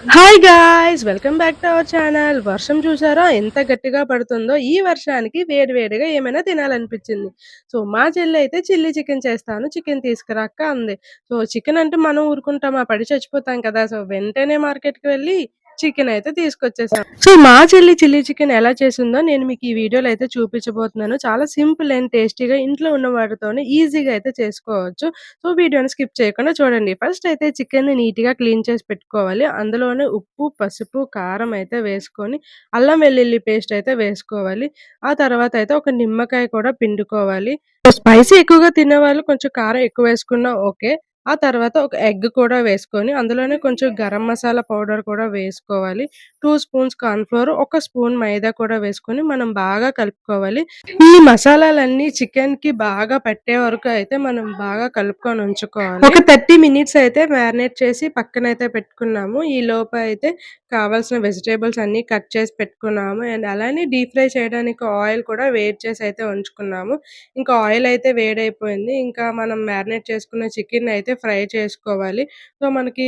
Hi guys! Welcome back to our channel. వర్షం చూసారా ఎంత గట్టిగా పడుతుందో? ఈ వర్షానికి వేడి వేడిగా ఏమైనా తినాలనిపించింది. సో, మా చెల్లయితే చిల్లీ చికెన్ చేస్తాను, చికెన్ తీసుకురా అక్క అంది. సో, చికెన్ అంటే మనం ఊరుకుంటామా? పడి చచ్చిపోతాం కదా! సో, వెంటనే మార్కెట్‌కి వెళ్ళి చికెన్ అయితే తీసుకొచ్చేసాం. సో, మా చెల్లి చిల్లీ చికెన్ ఎలా చేసిందో నేను మీకు ఈ వీడియోలో అయితే చూపించబోతున్నాను. చాలా సింపుల్ అండ్ టేస్టీగా ఇంట్లో ఉన్న వాటితోనే ఈజీగా అయితే చేసుకోవచ్చు. సో, వీడియోని స్కిప్ చేయకుండా చూడండి. ఫస్ట్ అయితే చికెన్‌ని నీట్‌గా క్లీన్ చేసి పెట్టుకోవాలి. అందులోనే ఉప్పు, పసుపు, కారం అయితే వేసుకొని, అల్లం వెల్లుల్లి పేస్ట్ అయితే వేసుకోవాలి. ఆ తర్వాత అయితే ఒక నిమ్మకాయ కూడా పిండుకోవాలి. స్పైసీ ఎక్కువగా తినేవాళ్ళు కొంచెం కారం ఎక్కువ వేసుకున్నా ఓకే. ఆ తర్వాత ఒక ఎగ్ కూడా వేసుకొని, అందులోనే కొంచెం గరం మసాలా పౌడర్ కూడా వేసుకోవాలి. 2 స్పూన్స్ కార్న్ ఫ్లోర్, ఒక స్పూన్ మైదా కూడా వేసుకొని మనం బాగా కలుపుకోవాలి. ఈ మసాలాలన్నీ చికెన్‌కి బాగా పట్టే వరకు అయితే మనం బాగా కలుపుకొని ఉంచుకోవాలి. ఒక 30 మినిట్స్ అయితే మ్యారినేట్ చేసి పక్కనైతే పెట్టుకున్నాము. ఈలోపు అయితే కావాల్సిన వెజిటబుల్స్ అన్నీ కట్ చేసి పెట్టుకున్నాము. అండ్ అలానే డీప్ ఫ్రై చేయడానికి ఆయిల్ కూడా వేడి చేసి అయితే ఉంచుకున్నాము. ఇంకా ఆయిల్ అయితే వేడైపోయింది. ఇంకా మనం మ్యారినేట్ చేసుకున్న చికెన్ అయితే ఫ్రై చేసుకోవాలి. సో, మనకి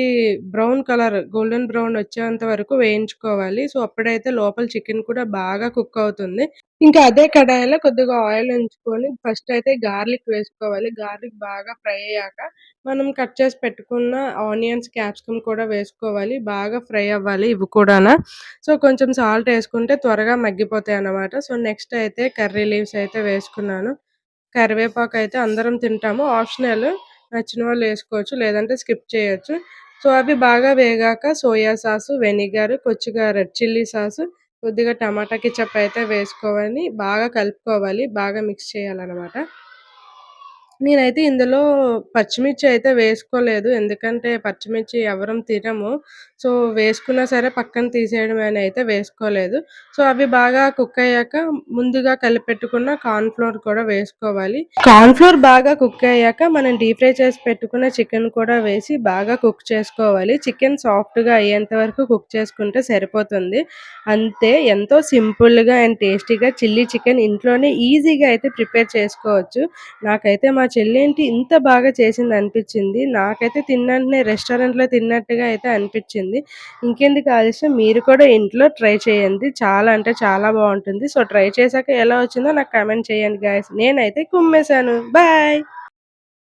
బ్రౌన్ కలర్ గోల్డెన్ బ్రౌన్ వచ్చేంత వరకు వేయించుకోవాలి. సో, అప్పుడైతే లోపల చికెన్ కూడా బాగా కుక్ అవుతుంది. ఇంకా అదే కడాయిలో కొద్దిగా ఆయిల్ ఉంచుకొని ఫస్ట్ అయితే గార్లిక్ వేసుకోవాలి. గార్లిక్ బాగా ఫ్రై అయ్యాక మనం కట్ చేసి పెట్టుకున్న ఆనియన్స్, క్యాప్సికమ్ కూడా వేసుకోవాలి. బాగా ఫ్రై అవ్వాలి ఇవి కూడాన. సో, కొంచెం సాల్ట్ ఏసుకుంటే త్వరగా మగ్గిపోతాయన్నమాట. సో, నెక్స్ట్ అయితే కర్రీ లీవ్స్ అయితే వేసుకున్నాను. కరివేపాకు అయితే అందరం తింటాము. ఆప్షనల్ నచ్చిన వాళ్ళు ఏసుకోవచ్చు. లేదంటే స్కిప్ చేయొచ్చు. సో, అవి బాగా వేగాక సోయా సాసు, వెనిగర్, కొద్దిగా రెడ్ చిల్లీ సాసు, కొద్దిగా టమాటా కెచప్ అయితే వేసుకోవాలి. బాగా కలుపుకోవాలి. బాగా మిక్స్ చేయాలనమాట. నేనైతే ఇందులో పచ్చిమిర్చి అయితే వేసుకోలేదు. ఎందుకంటే పచ్చిమిర్చి ఎవరం తినము. సో, వేసుకున్నా సరే పక్కన తీసేయడమే అని అయితే వేసుకోలేదు. సో, అవి బాగా కుక్ అయ్యాక ముందుగా కలిపెట్టుకున్న కార్న్ ఫ్లోర్ కూడా వేసుకోవాలి. కార్న్ ఫ్లోర్ బాగా కుక్ అయ్యాక మనం డీప్ ఫ్రై చేసి పెట్టుకున్న చికెన్ కూడా వేసి బాగా కుక్ చేసుకోవాలి. చికెన్ సాఫ్ట్‌గా అయ్యేంత వరకు కుక్ చేసుకుంటే సరిపోతుంది. అంతే ఎంతో సింపుల్‌గా అండ్ టేస్టీగా చిల్లీ చికెన్ ఇంట్లోనే ఈజీగా అయితే ప్రిపేర్ చేసుకోవచ్చు. నాకైతే మా చెల్లేంటి ఇంత బాగా చేసిందనిపిచ్చింది. నాకైతే తిన్నంటనే రెస్టారెంట్‌లో తిన్నట్టుగా అయితే అనిపిచ్చింది. ఇంకెందుకు ఆలస్యం మీరు కూడా ఇంట్లో ట్రై చేయండి. చాలా అంటే చాలా బావుంటుంది. సో, ట్రై చేశాక ఎలా వచ్చిందో నాకు కామెంట్ చేయండి గైస్. నేనైతే కుమ్మేశాను. బాయ్.